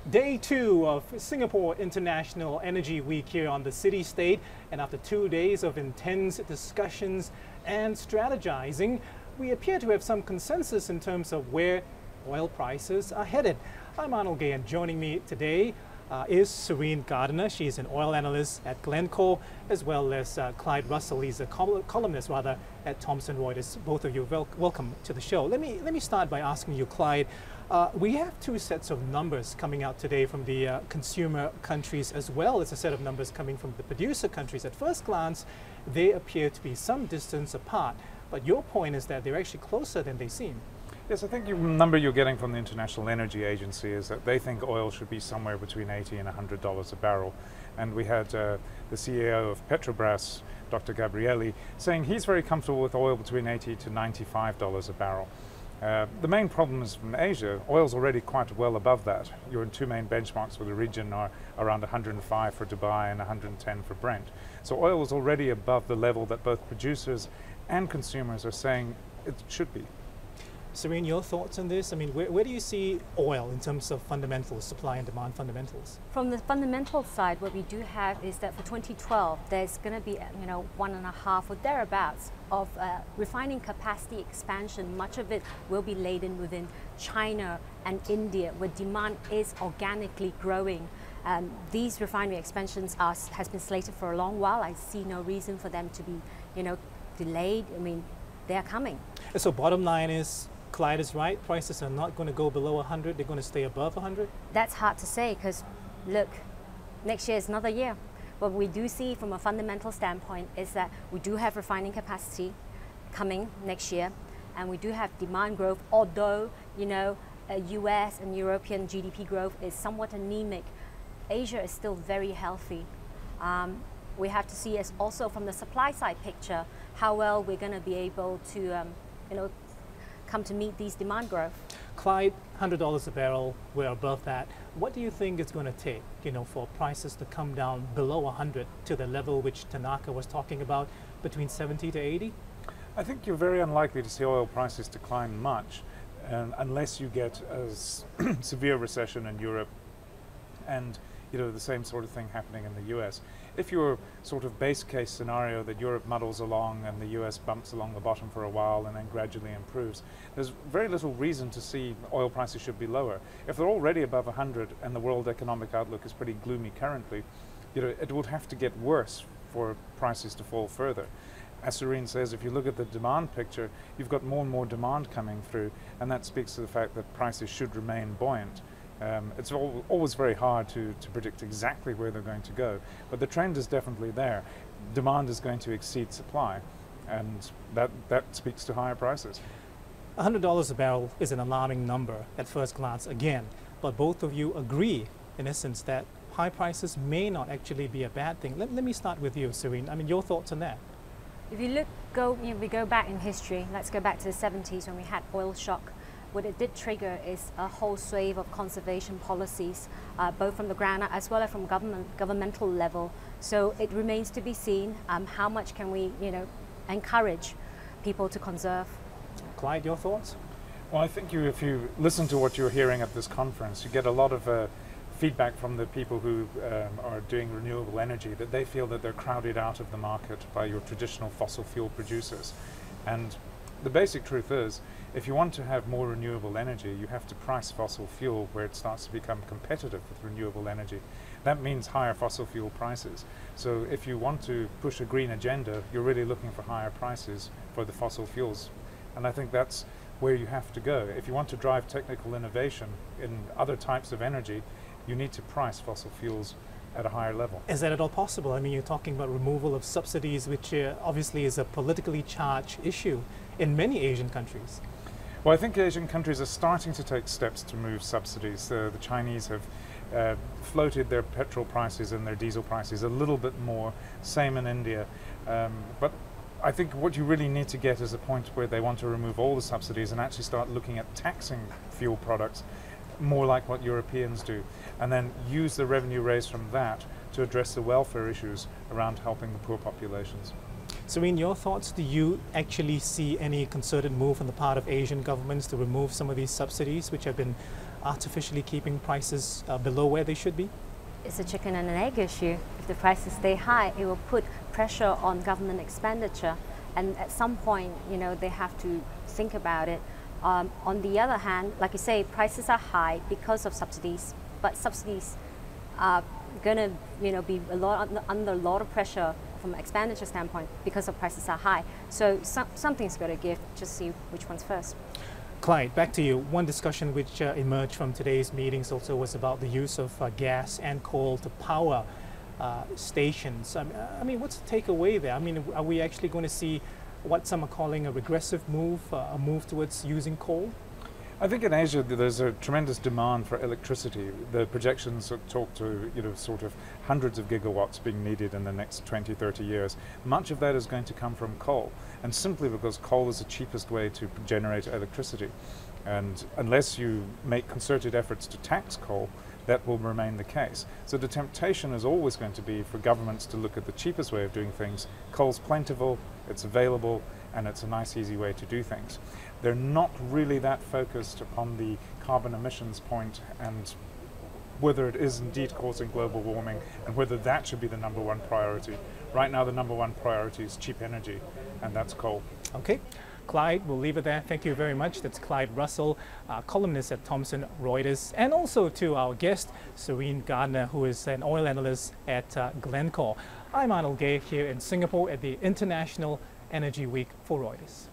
Day 2 of Singapore International Energy Week here on the city-state, and after 2 days of intense discussions and strategizing, we appear to have some consensus in terms of where oil prices are headed. I'm Arnold Gay, and joining me today is Serene Gardiner. She is an oil analyst at Glencore, as well as Clyde Russell. He's a columnist at Thomson Reuters. Both of you, welcome to the show. Let me start by asking you, Clyde. We have two sets of numbers coming out today from the consumer countries, as well as a set of numbers coming from the producer countries. At first glance, they appear to be some distance apart, but your point is that they're actually closer than they seem. Yes, I think the number you're getting from the International Energy Agency is that they think oil should be somewhere between $80 and $100 a barrel. And we had the CEO of Petrobras, Dr. Gabrielli, saying he's very comfortable with oil between $80 to $95 a barrel. The main problem is from Asia. Oil's already quite well above that. Your two main benchmarks for the region are around 105 for Dubai and 110 for Brent. So oil is already above the level that both producers and consumers are saying it should be. Serene, your thoughts on this? I mean, where do you see oil in terms of fundamentals, supply and demand fundamentals? From the fundamental side, what we do have is that for 2012, there's going to be, 1.5 or thereabouts of refining capacity expansion. Much of it will be laden within China and India, where demand is organically growing. These refinery expansions has been slated for a long while. I see no reason for them to be, delayed. I mean, they are coming. So bottom line is, Clyde is right, prices are not going to go below 100, they're going to stay above 100? That's hard to say because, look, next year is another year. What we do see from a fundamental standpoint is that we do have refining capacity coming next year, and we do have demand growth, although, US and European GDP growth is somewhat anemic. Asia is still very healthy. We have to see as also from the supply side picture how well we're going to be able to, come to meet these demand growth. Clyde, $100 a barrel, we're above that. What do you think it's going to take, for prices to come down below 100 to the level which Tanaka was talking about, between 70 to 80? I think you're very unlikely to see oil prices decline much unless you get a severe recession in Europe and the same sort of thing happening in the US. If your sort of base case scenario that Europe muddles along and the US bumps along the bottom for a while and then gradually improves, there's very little reason to see oil prices should be lower. If they're already above 100 and the world economic outlook is pretty gloomy currently, it would have to get worse for prices to fall further. As Serene says, if you look at the demand picture, you've got more and more demand coming through, and that speaks to the fact that prices should remain buoyant. It's always very hard to predict exactly where they're going to go, but the trend is definitely there. Demand is going to exceed supply, and that speaks to higher prices. $100 a barrel is an alarming number at first glance again, but both of you agree, in essence, that high prices may not actually be a bad thing. Let me start with you, Serene. I mean, your thoughts on that? If you we go back in history, let's go back to the 70s when we had oil shock. What it did trigger is a whole swathe of conservation policies, both from the ground up as well as from governmental level. So it remains to be seen how much can we, encourage people to conserve. Clyde, your thoughts? Well, I think if you listen to what you're hearing at this conference, you get a lot of feedback from the people who are doing renewable energy that they feel that they're crowded out of the market by your traditional fossil fuel producers. And the basic truth is, if you want to have more renewable energy, you have to price fossil fuel where it starts to become competitive with renewable energy. That means higher fossil fuel prices. So if you want to push a green agenda, you're really looking for higher prices for the fossil fuels. And I think that's where you have to go. If you want to drive technical innovation in other types of energy, you need to price fossil fuels at a higher level. Is that at all possible? I mean, you're talking about removal of subsidies, which obviously is a politically charged issue in many Asian countries. Well, I think Asian countries are starting to take steps to remove subsidies. The Chinese have floated their petrol prices and their diesel prices a little bit more, same in India. But I think what you really need to get is a point where they want to remove all the subsidies and actually start looking at taxing fuel products more like what Europeans do, and then use the revenue raised from that to address the welfare issues around helping the poor populations. Serene, your thoughts? Do you actually see any concerted move on the part of Asian governments to remove some of these subsidies which have been artificially keeping prices below where they should be? It's a chicken and an egg issue. If the prices stay high, it will put pressure on government expenditure, and at some point, they have to think about it. On the other hand, like you say, prices are high because of subsidies, but subsidies are going to be under a lot of pressure from an expenditure standpoint because the prices are high. So something's got to give. Just see which one's first. Clyde, back to you. One discussion which emerged from today's meetings also was about the use of gas and coal to power stations. I mean, what's the takeaway there? I mean, are we actually going to see what some are calling a regressive move, a move towards using coal? I think in Asia there's a tremendous demand for electricity. The projections talk to sort of hundreds of gigawatts being needed in the next 20, 30 years. Much of that is going to come from coal, and simply because coal is the cheapest way to generate electricity. And unless you make concerted efforts to tax coal, that will remain the case. So the temptation is always going to be for governments to look at the cheapest way of doing things. Coal's plentiful, it's available, and it's a nice, easy way to do things. They're not really that focused upon the carbon emissions point and whether it is indeed causing global warming and whether that should be the number one priority. Right now, the number one priority is cheap energy, and that's coal. Okay. Clyde, we'll leave it there. Thank you very much. That's Clyde Russell, columnist at Thomson Reuters, and also to our guest, Serene Gardiner, who is an oil analyst at Glencore. I'm Arnold Gay here in Singapore at the International Energy Week for Reuters.